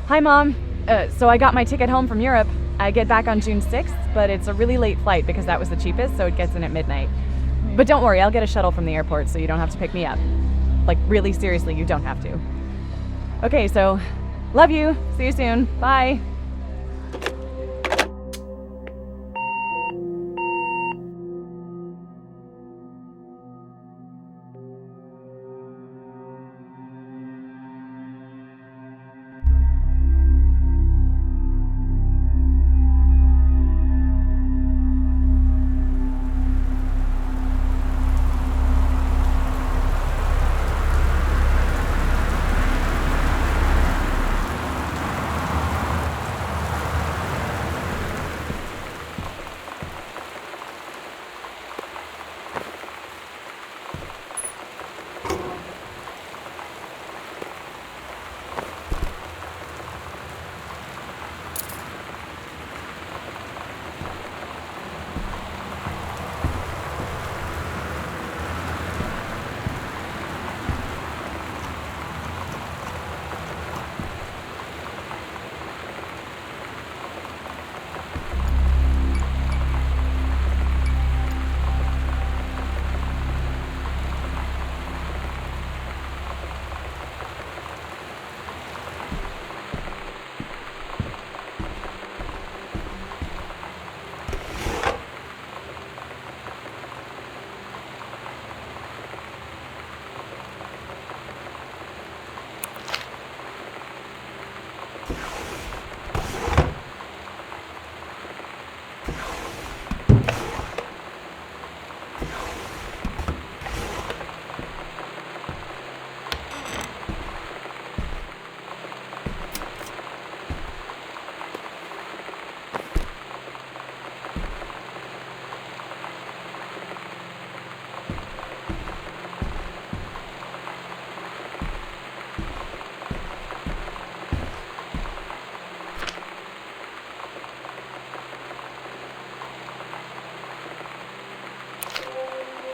Hi, Mom. So I got my ticket home from Europe. I get back on June 6th, but it's a really late flight because that was the cheapest, so it gets in at midnight. But don't worry, I'll get a shuttle from the airport so you don't have to pick me up. Like, really seriously, you don't have to. Okay, so love you. See you soon. Bye.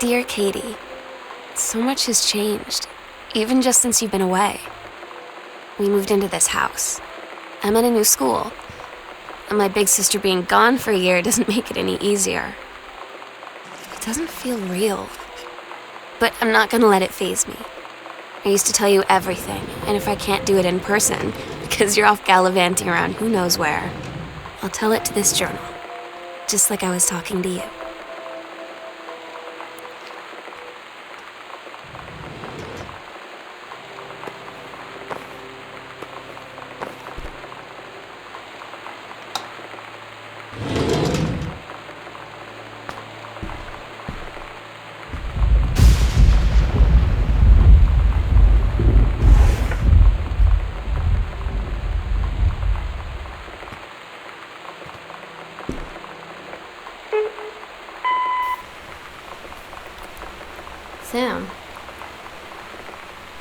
Dear Katie, so much has changed, even just since you've been away. We moved into this house. I'm in a new school, and my big sister being gone for a year doesn't make it any easier. It doesn't feel real, but I'm not gonna let it faze me. I used to tell you everything, and if I can't do it in person, because you're off gallivanting around who knows where, I'll tell it to this journal, just like I was talking to you.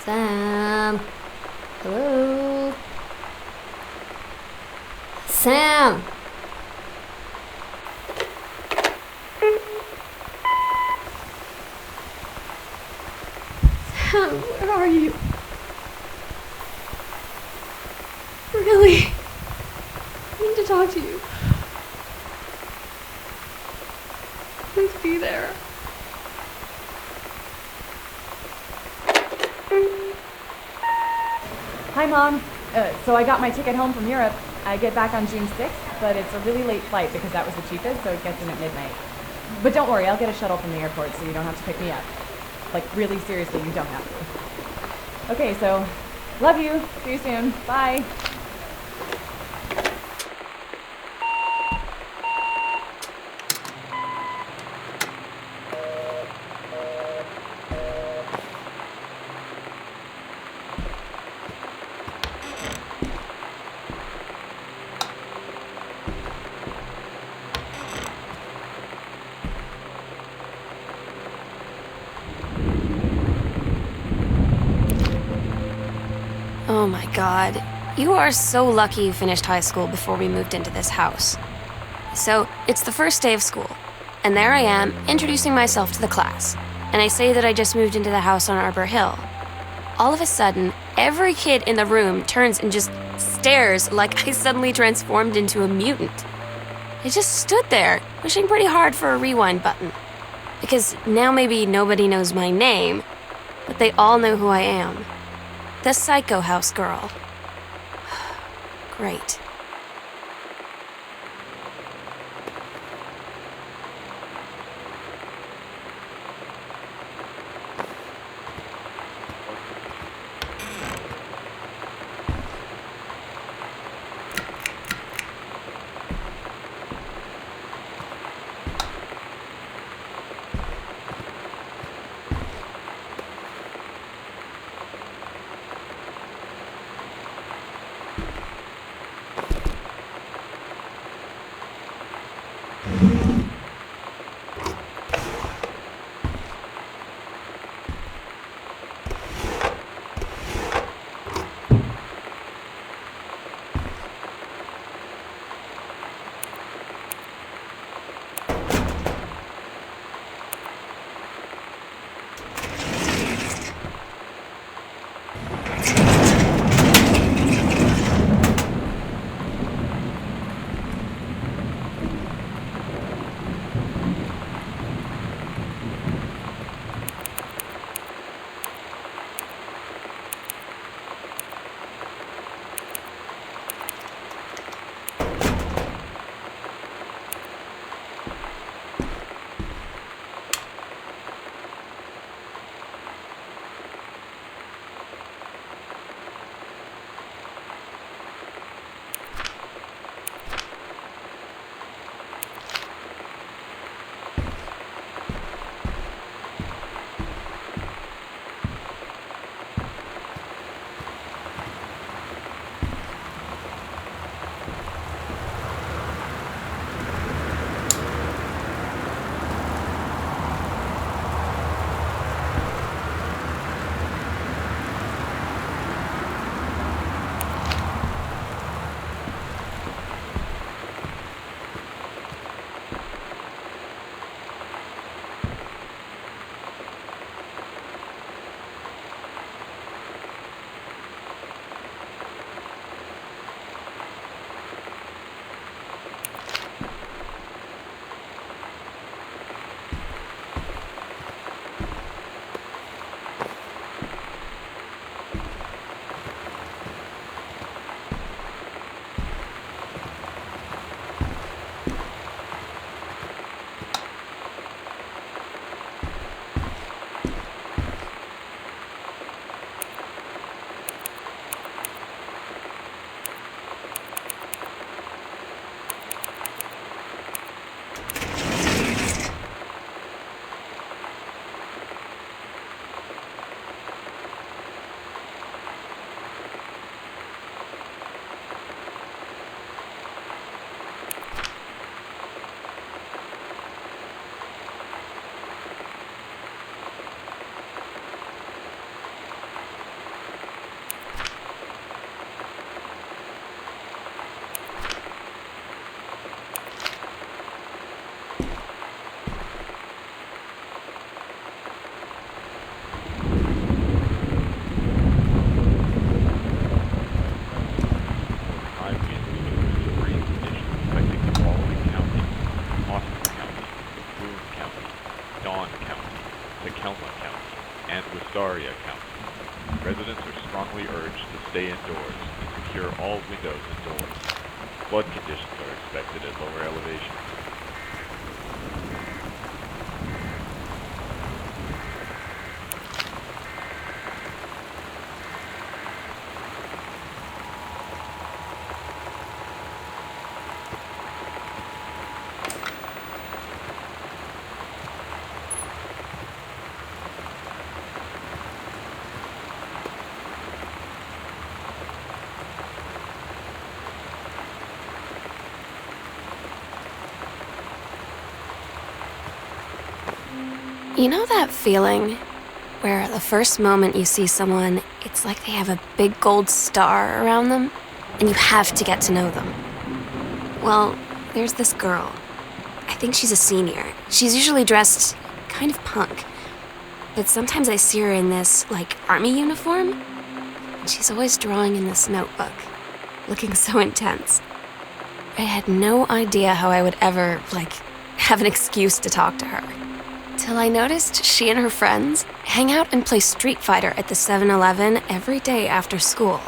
Sam. Hello? Sam! Sam, where are you? Really? I need to talk to you. Please be there. Hi, Mom. So I got my ticket home from Europe. I get back on June 6th, but it's a really late flight because that was the cheapest, so it gets in at midnight. But don't worry, I'll get a shuttle from the airport so you don't have to pick me up. Like, really seriously, you don't have to. Okay, so love you. See you soon. Bye. Oh my God. You are so lucky you finished high school before we moved into this house. So, it's the first day of school, and there I am, introducing myself to the class. And I say that I just moved into the house on Arbor Hill. All of a sudden, every kid in the room turns and just stares like I suddenly transformed into a mutant. I just stood there, wishing pretty hard for a rewind button. Because now maybe nobody knows my name, but they all know who I am. The Psycho House girl. Great. Tacoma County, and Wistaria County. Residents are strongly urged to stay indoors and secure all windows and doors. Flood conditions are expected at lower elevations. You know that feeling where the first moment you see someone, it's like they have a big gold star around them, and you have to get to know them? Well, there's this girl. I think she's a senior. She's usually dressed kind of punk, but sometimes I see her in this, army uniform, and she's always drawing in this notebook. looking so intense. I had no idea how I would ever, have an excuse to talk to her. Till I noticed she and her friends hang out and play Street Fighter at the 7-Eleven every day after school.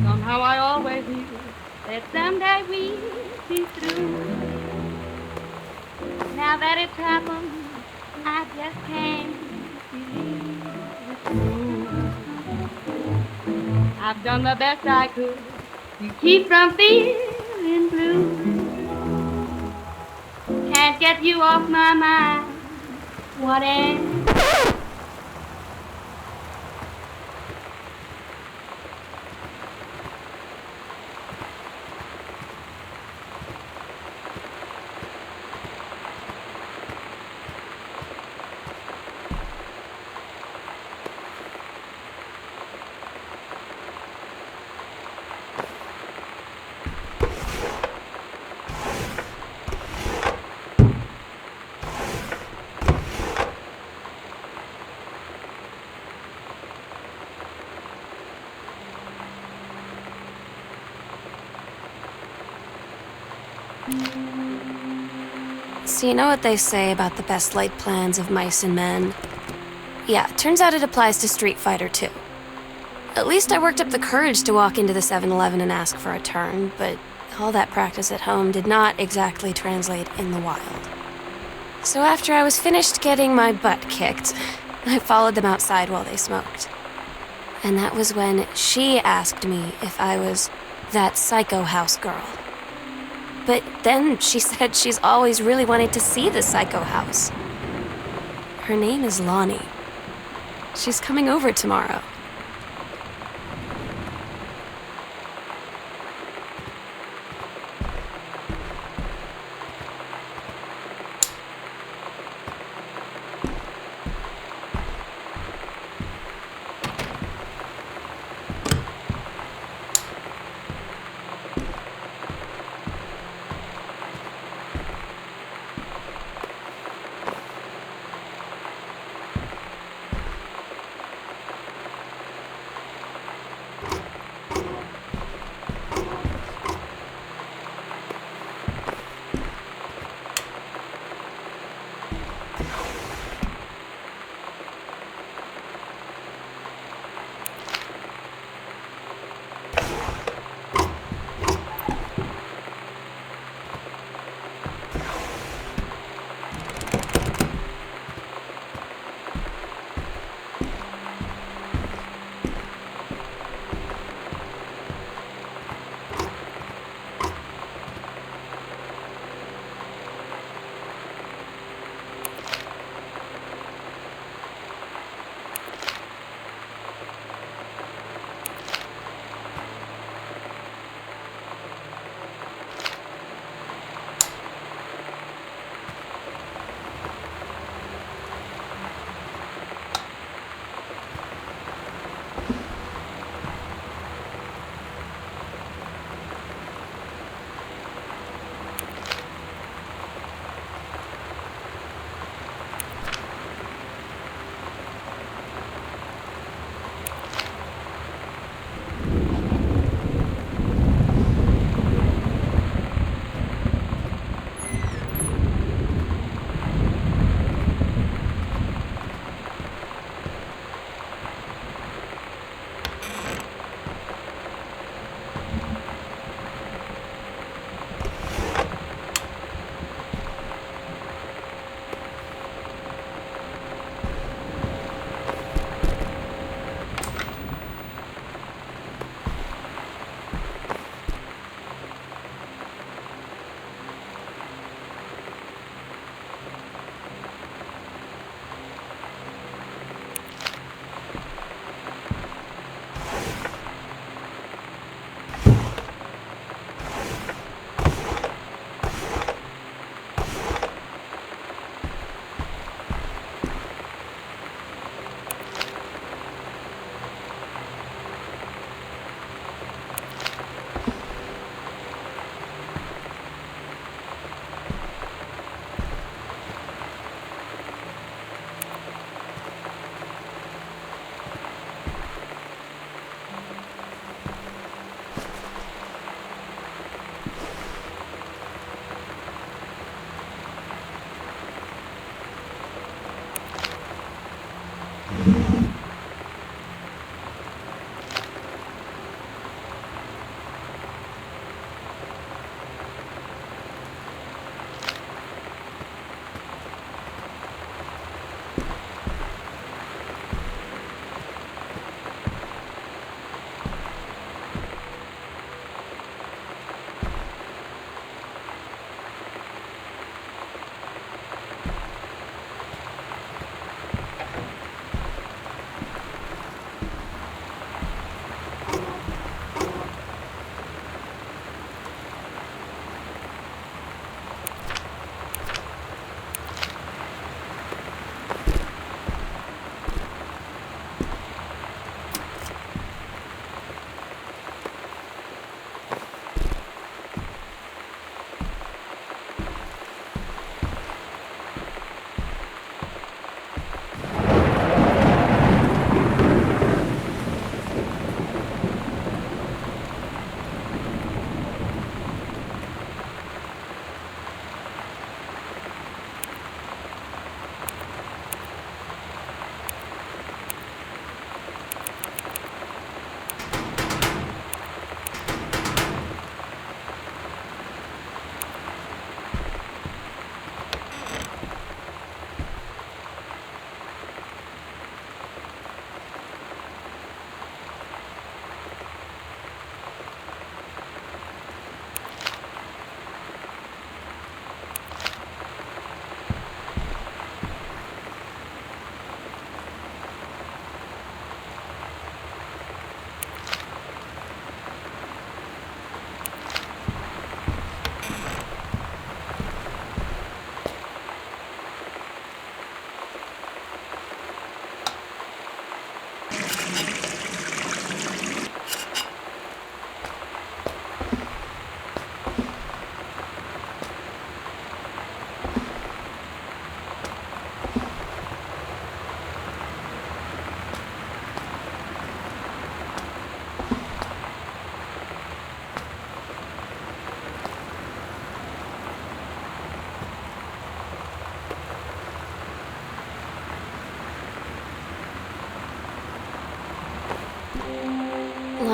Somehow I always knew that someday we'd be through. Now that it's happened, I just can't believe it's true. I've done the best I could to keep from feeling blue. Can't get you off my mind. What am So you know what they say about the best laid plans of mice and men? Yeah, turns out it applies to Street Fighter too. At least I worked up the courage to walk into the 7-Eleven and ask for a turn, but all that practice at home did not exactly translate in the wild. So after I was finished getting my butt kicked, I followed them outside while they smoked. And that was when she asked me if I was that psycho house girl. But then she said she's always really wanted to see the psycho house. Her name is Lonnie. She's coming over tomorrow.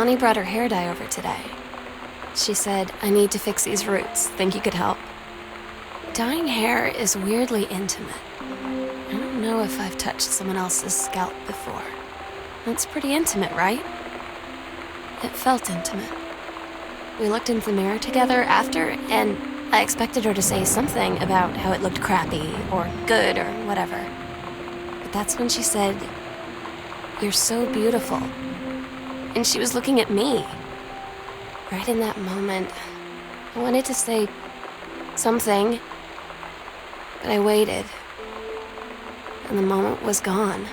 Bonnie brought her hair dye over today. She said, I need to fix these roots. Think you could help? Dyeing hair is weirdly intimate. I don't know if I've touched someone else's scalp before. That's pretty intimate, right? It felt intimate. We looked into the mirror together after, and I expected her to say something about how it looked crappy or good or whatever. But that's when she said, "You're so beautiful." And she was looking at me. Right in that moment, I wanted to say something, but I waited, and the moment was gone.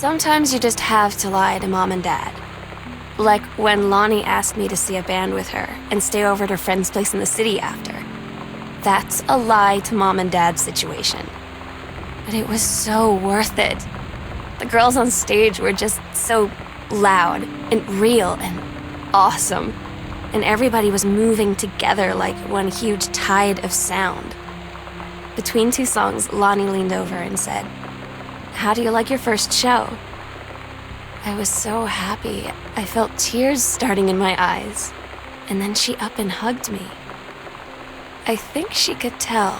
Sometimes you just have to lie to Mom and Dad. Like when Lonnie asked me to see a band with her and stay over at her friend's place in the city after. That's a lie to Mom and Dad situation. But it was so worth it. The girls on stage were just so loud and real and awesome. And everybody was moving together like one huge tide of sound. Between two songs, Lonnie leaned over and said, "How do you like your first show?" I was so happy. I felt tears starting in my eyes. And then she up and hugged me. I think she could tell.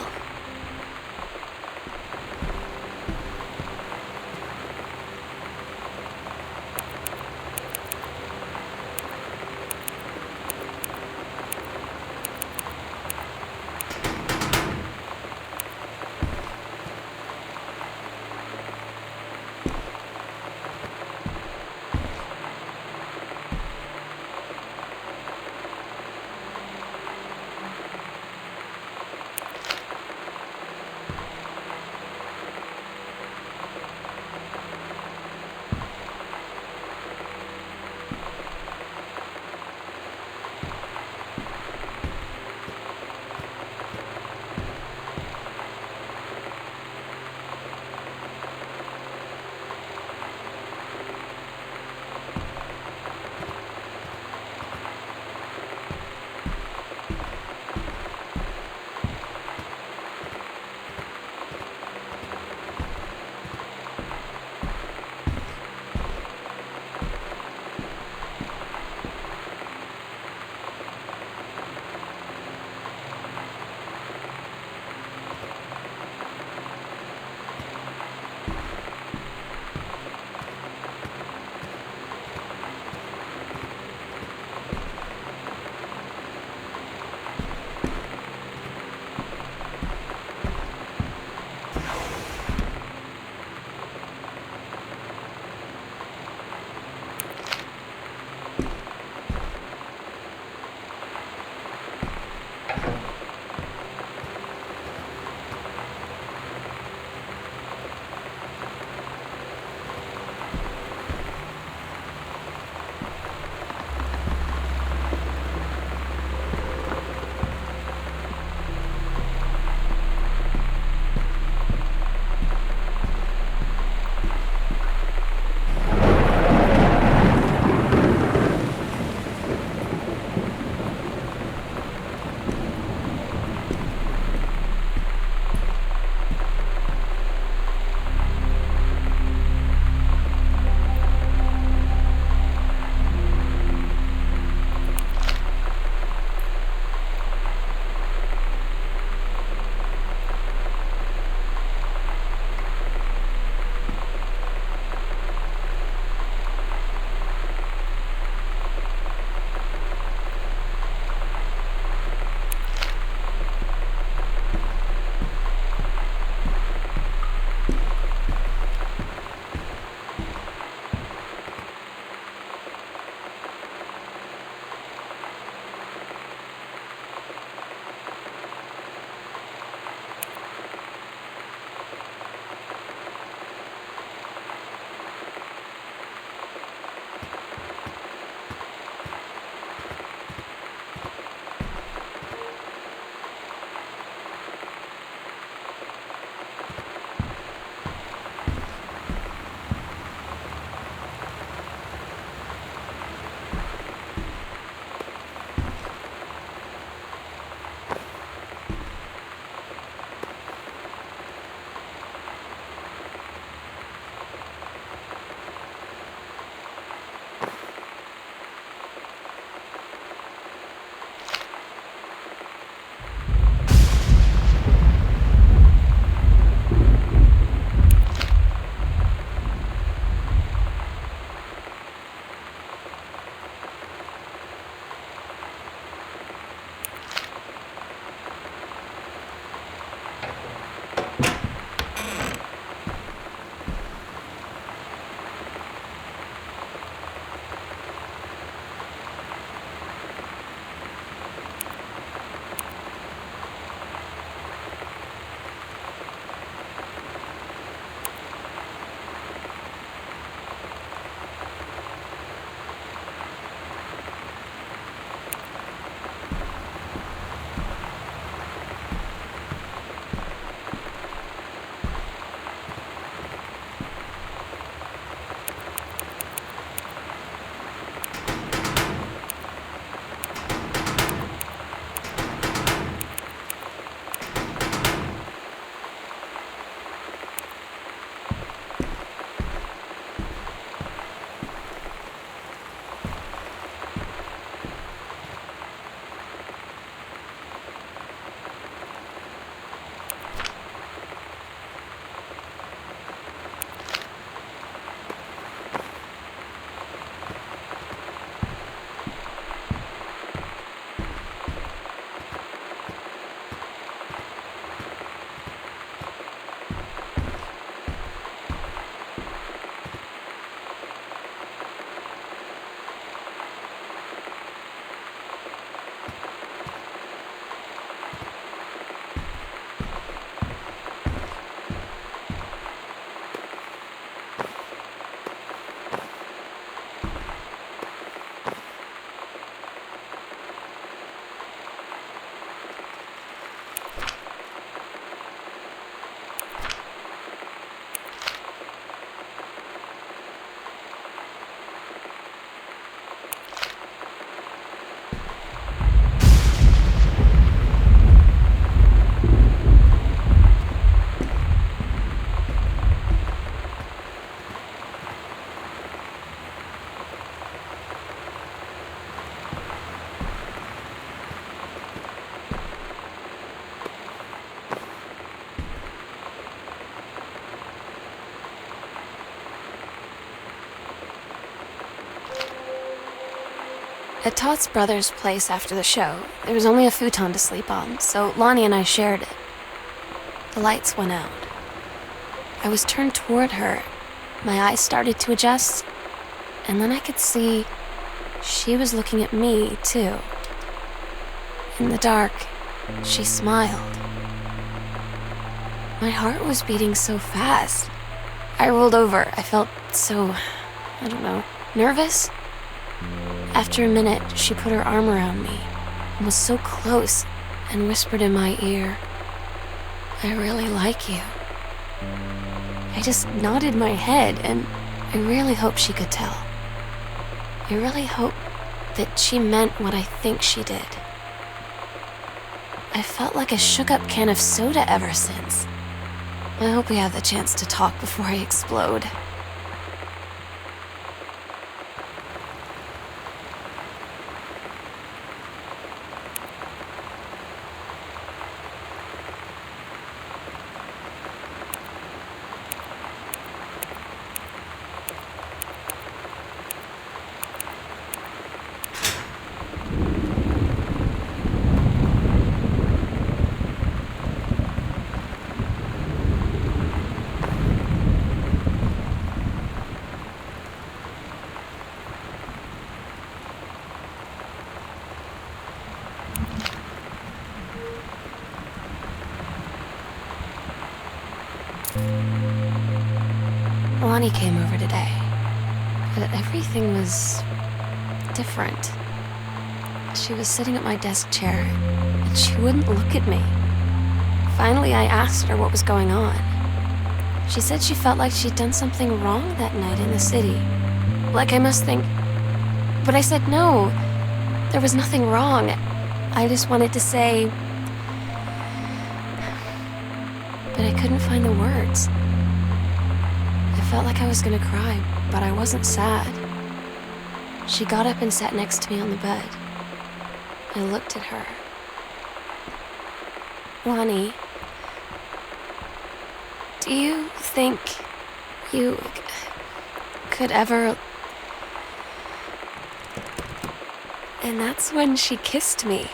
At Todd's brother's place after the show, there was only a futon to sleep on, so Lonnie and I shared it. The lights went out. I was turned toward her. My eyes started to adjust, and then I could see she was looking at me, too. In the dark, she smiled. My heart was beating so fast. I rolled over. I felt so, nervous. After a minute, she put her arm around me and was so close and whispered in my ear, "I really like you." I just nodded my head, and I really hope she could tell. I really hope that she meant what I think she did. I felt like a shook-up can of soda ever since. I hope we have the chance to talk before I explode. Lonnie came over today, but everything was different. She was sitting at my desk chair, and she wouldn't look at me. Finally, I asked her what was going on. She said she felt like she'd done something wrong that night in the city. Like I must think... But I said no, there was nothing wrong. I just wanted to say... But I couldn't find the words. I felt like I was gonna cry, but I wasn't sad. She got up and sat next to me on the bed. I looked at her. Lonnie, do you think you could ever... And that's when she kissed me.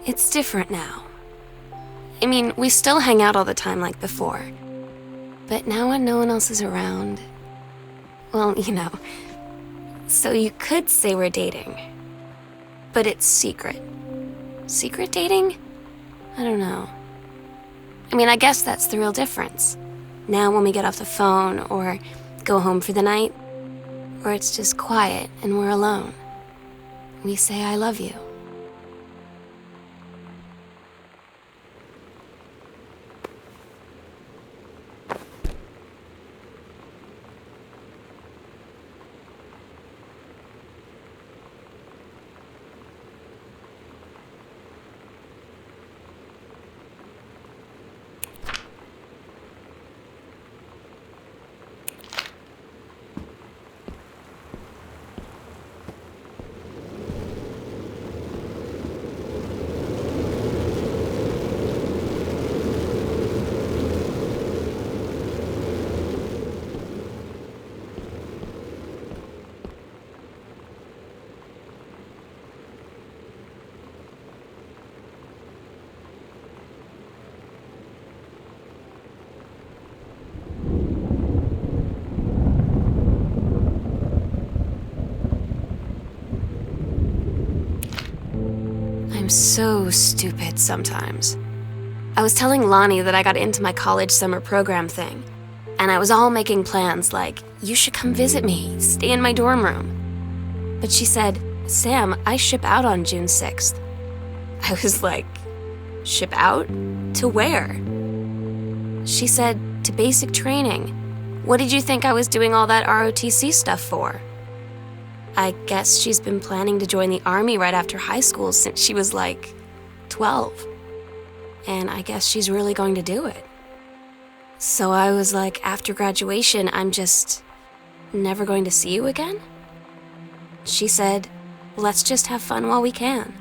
It's different now. I mean, we still hang out all the time like before. But now when no one else is around, well, so you could say we're dating. But it's secret. Secret dating? I don't know. I mean, I guess that's the real difference. Now when we get off the phone or go home for the night, or it's just quiet and we're alone, we say I love you. so stupid sometimes. I was telling Lonnie that I got into my college summer program thing, and I was all making plans like, you should come visit me, stay in my dorm room. But she said, Sam, I ship out on June 6th. I was like, ship out? To where? She said, to basic training. What did you think I was doing all that ROTC stuff for? I guess she's been planning to join the Army right after high school since she was like 12. And I guess she's really going to do it. So I was like, after graduation, I'm just never going to see you again? She said, let's just have fun while we can.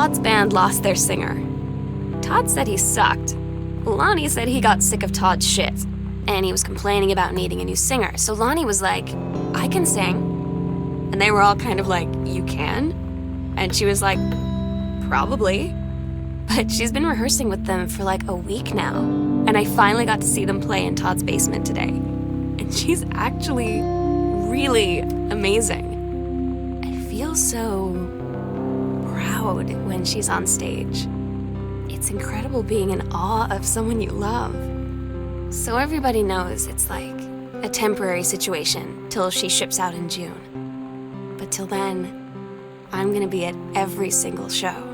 Todd's band lost their singer. Todd said he sucked. Lonnie said he got sick of Todd's shit, and he was complaining about needing a new singer. So Lonnie was like, I can sing. And they were all kind of like, you can? And she was like, probably. But she's been rehearsing with them for like a week now. And I finally got to see them play in Todd's basement today. And she's actually really amazing. I feel so proud when she's on stage. It's incredible being in awe of someone you love. So everybody knows it's like a temporary situation till she ships out in June. But till then, I'm gonna be at every single show.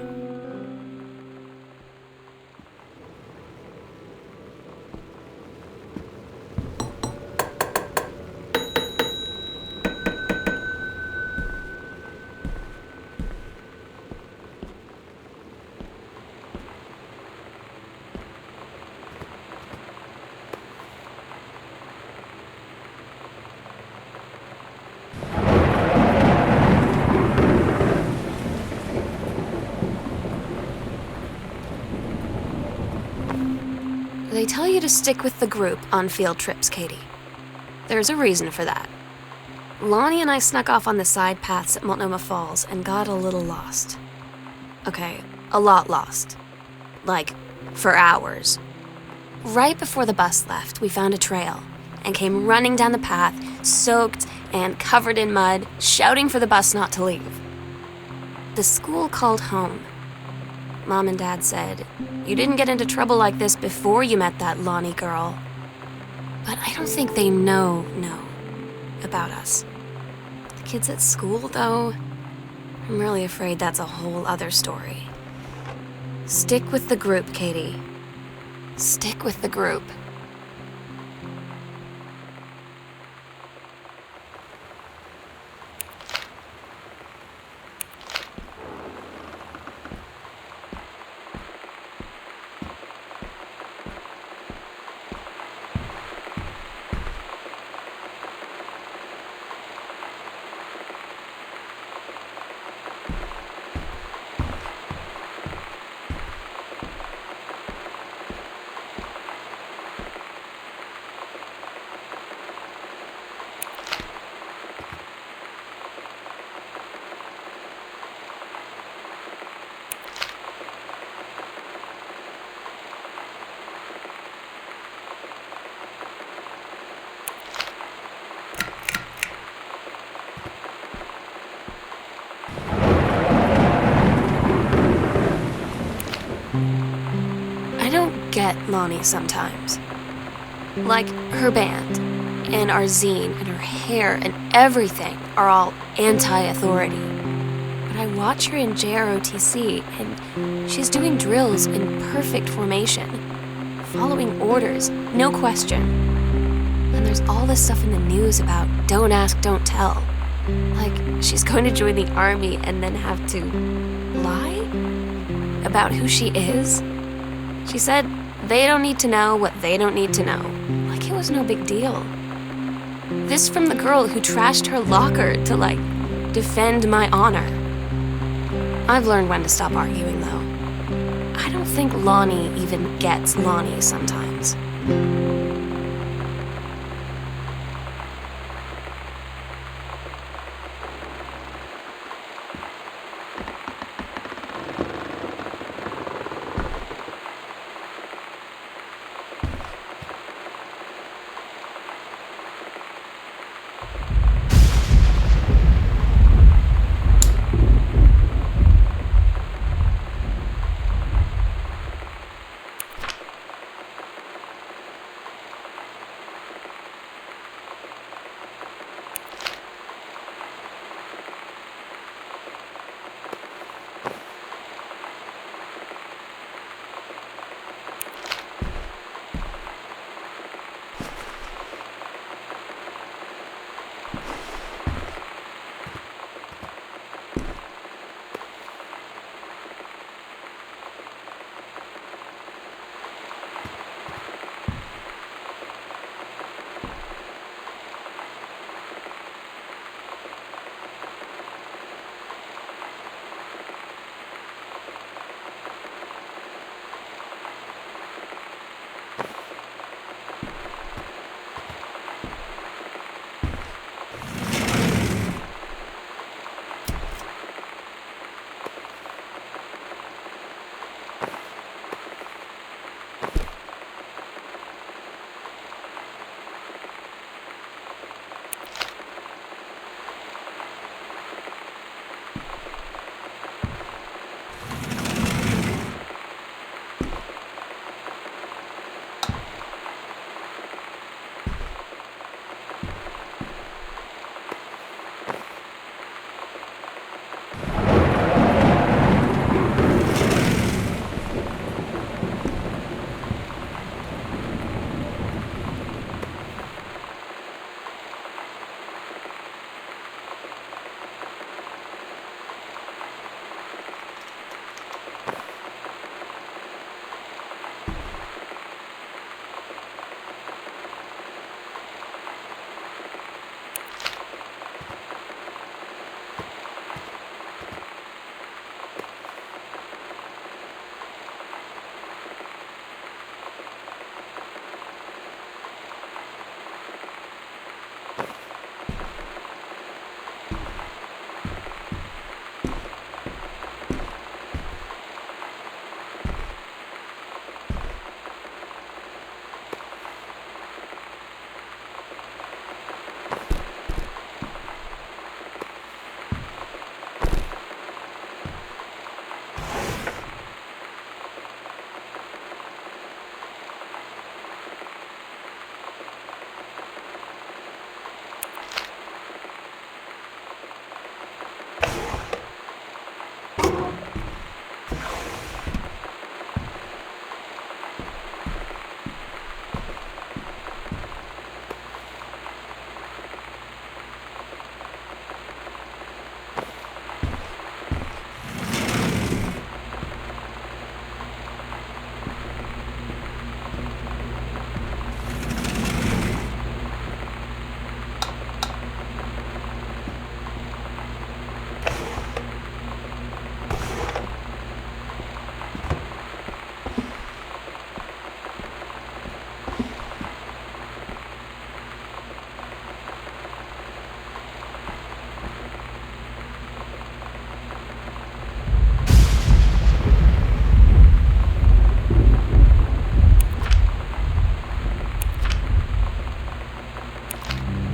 They tell you to stick with the group on field trips, Katie. There's a reason for that. Lonnie and I snuck off on the side paths at Multnomah Falls and got a little lost. Okay, a lot lost. Like, for hours. Right before the bus left, we found a trail and came running down the path, soaked and covered in mud, shouting for the bus not to leave. The school called home. Mom and Dad said, you didn't get into trouble like this before you met that Lonnie girl. But I don't think they know about us. The kids at school, though, I'm really afraid that's a whole other story. Stick with the group, Katie. Stick with the group. get Lonnie sometimes. Like, her band, and our zine, and her hair, and everything are all anti-authority. But I watch her in JROTC, and she's doing drills in perfect formation, following orders, no question. And there's all this stuff in the news about don't ask, don't tell. Like, she's going to join the army and then have to lie about who she is. She said they don't need to know what they don't need to know. Like it was no big deal. This from the girl who trashed her locker to, like, defend my honor. I've learned when to stop arguing, though. I don't think Lonnie even gets Lonnie sometimes.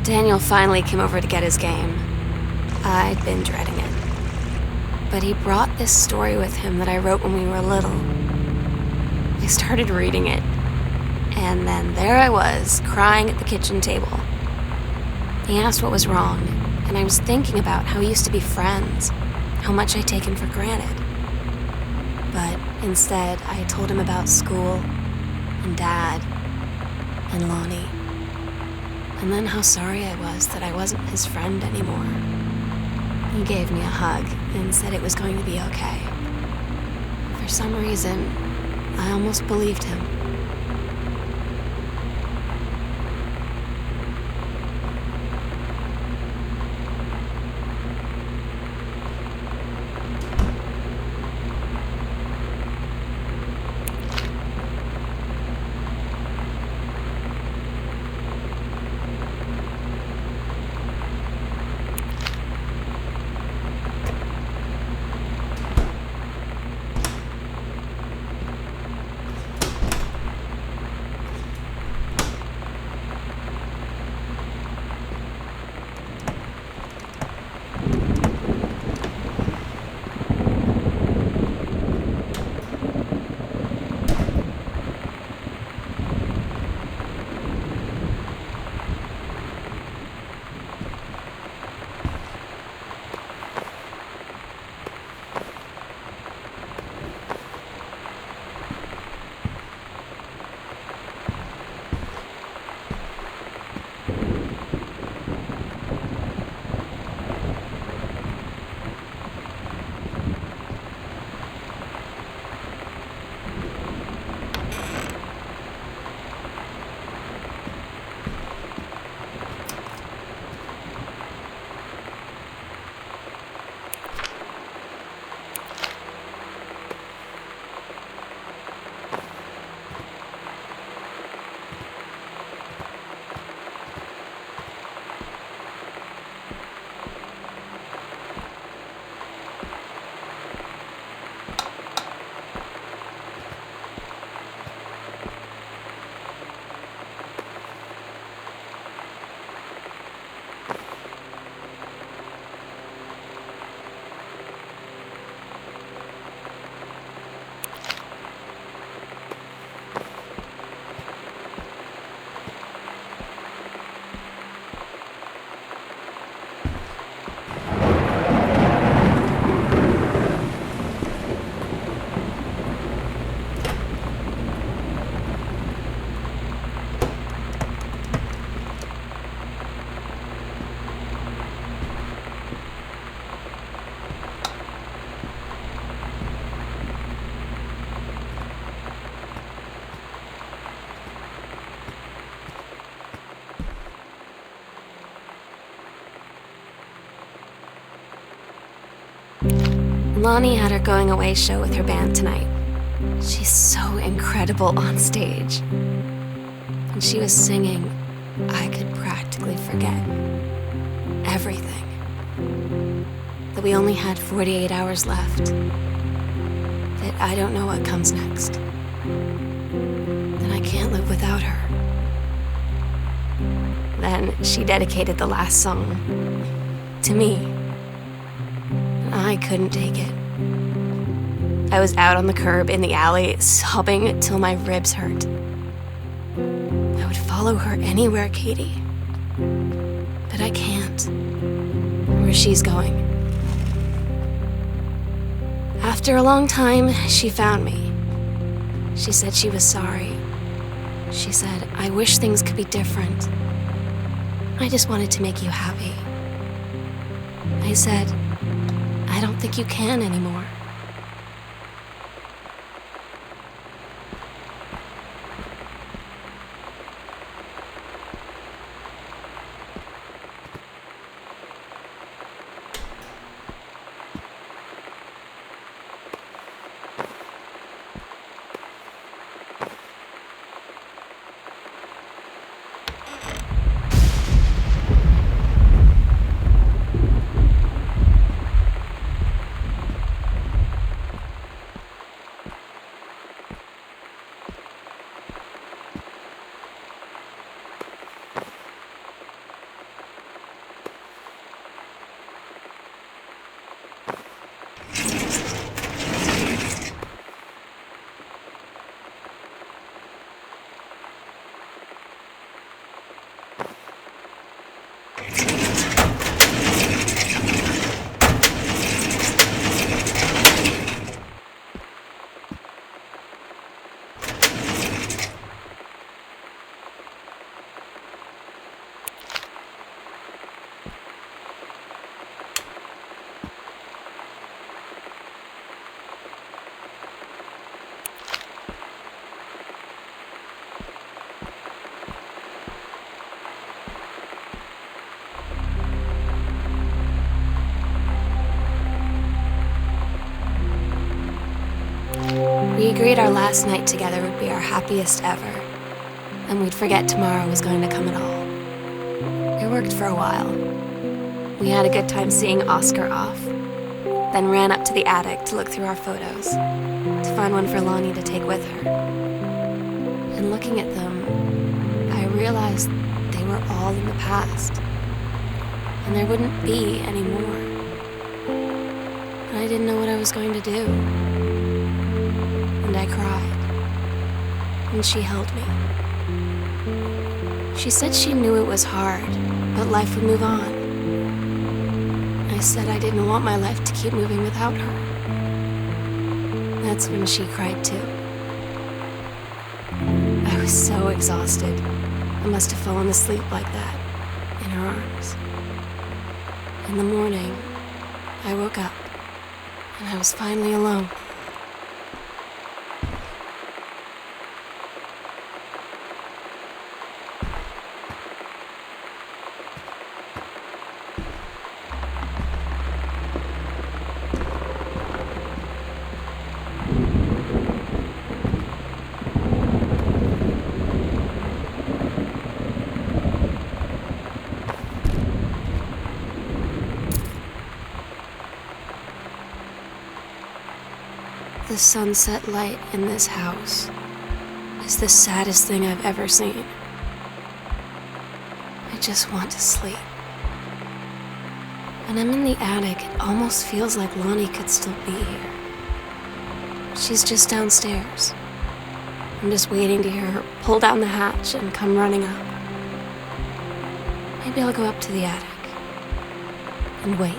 Daniel finally came over to get his game. I'd been dreading it. But he brought this story with him that I wrote when we were little. I started reading it, and then there I was, crying at the kitchen table. He asked what was wrong, and I was thinking about how we used to be friends, how much I'd taken for granted. But instead, I told him about school, and Dad, and Lonnie, and then how sorry I was that I wasn't his friend anymore. He gave me a hug and said it was going to be okay. For some reason, I almost believed him. Lonnie had her going away show with her band tonight. She's so incredible on stage. And she was singing, I could practically forget everything. That we only had 48 hours left. That I don't know what comes next. That I can't live without her. Then she dedicated the last song to me. I couldn't take it. I was out on the curb in the alley, sobbing till my ribs hurt. I would follow her anywhere, Katie. But I can't. Where she's going. After a long time, she found me. She said she was sorry. She said, I wish things could be different. I just wanted to make you happy. I said, I don't think you can anymore. agreed our last night together would be our happiest ever, and we'd forget tomorrow was going to come at all. It worked for a while. We had a good time seeing Oscar off, then ran up to the attic to look through our photos, to find one for Lonnie to take with her. And looking at them, I realized they were all in the past, and there wouldn't be any more. And I didn't know what I was going to do. And I cried, and she held me. She said she knew it was hard, but life would move on. I said I didn't want my life to keep moving without her. That's when she cried too. I was so exhausted. I must have fallen asleep like that, in her arms. In the morning, I woke up, and I was finally alone. The sunset light in this house is the saddest thing I've ever seen. I just want to sleep. When I'm in the attic, it almost feels like Lonnie could still be here. She's just downstairs. I'm just waiting to hear her pull down the hatch and come running up. Maybe I'll go up to the attic and wait.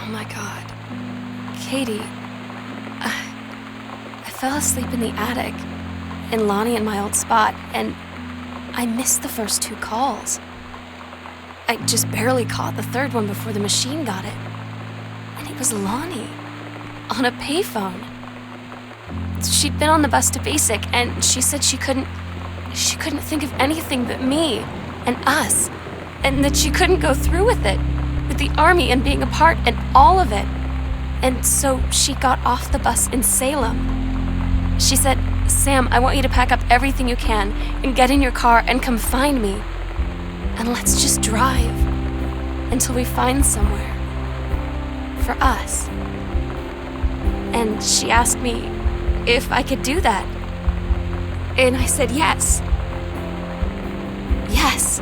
Oh my God. Katie, I fell asleep in the attic, in Lonnie in my old spot, and I missed the first 2 calls. I just barely caught the third one before the machine got it. And it was Lonnie, on a payphone. She'd been on the bus to Basic, and she said she couldn't think of anything but me and us, and that she couldn't go through with it, with the Army and being apart and all of it. And so she got off the bus in Salem. She said, "Sam, I want you to pack up everything you can and get in your car and come find me. And let's just drive until we find somewhere for us." And she asked me if I could do that. And I said yes. Yes.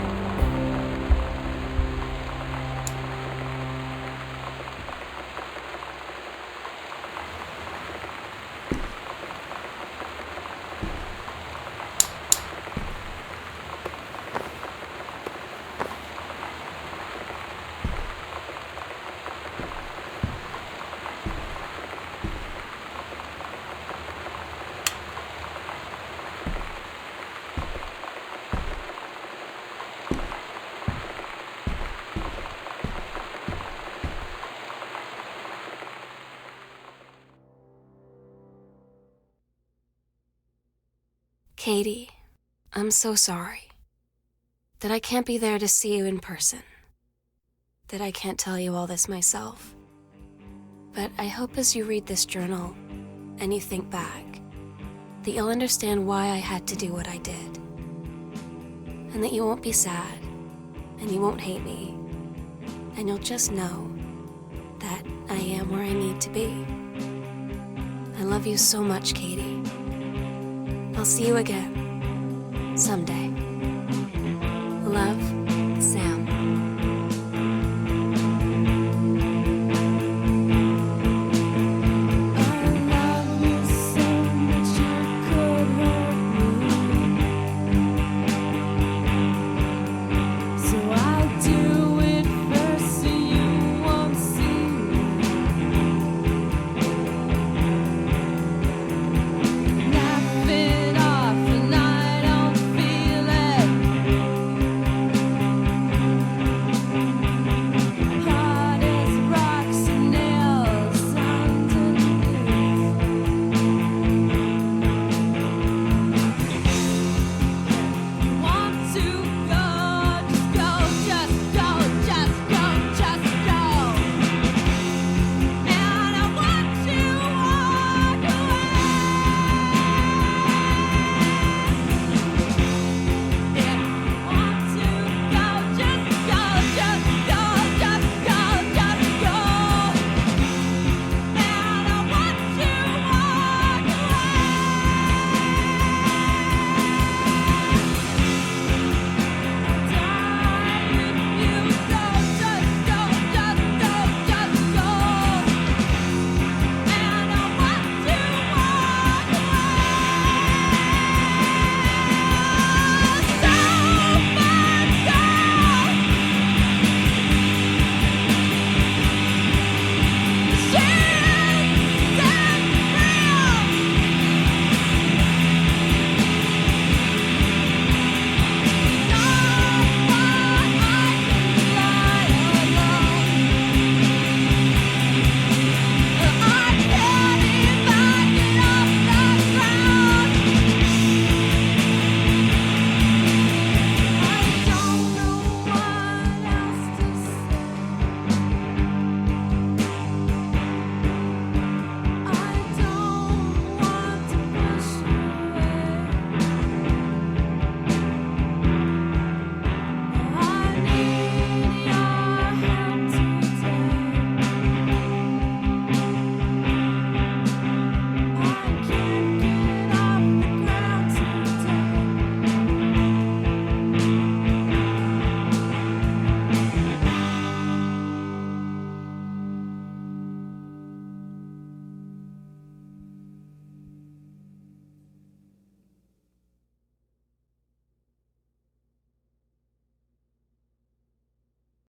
Katie, I'm so sorry that I can't be there to see you in person, that I can't tell you all this myself. But I hope as you read this journal and you think back, that you'll understand why I had to do what I did, and that you won't be sad, and you won't hate me, and you'll just know that I am where I need to be. I love you so much, Katie. I'll see you again. Someday.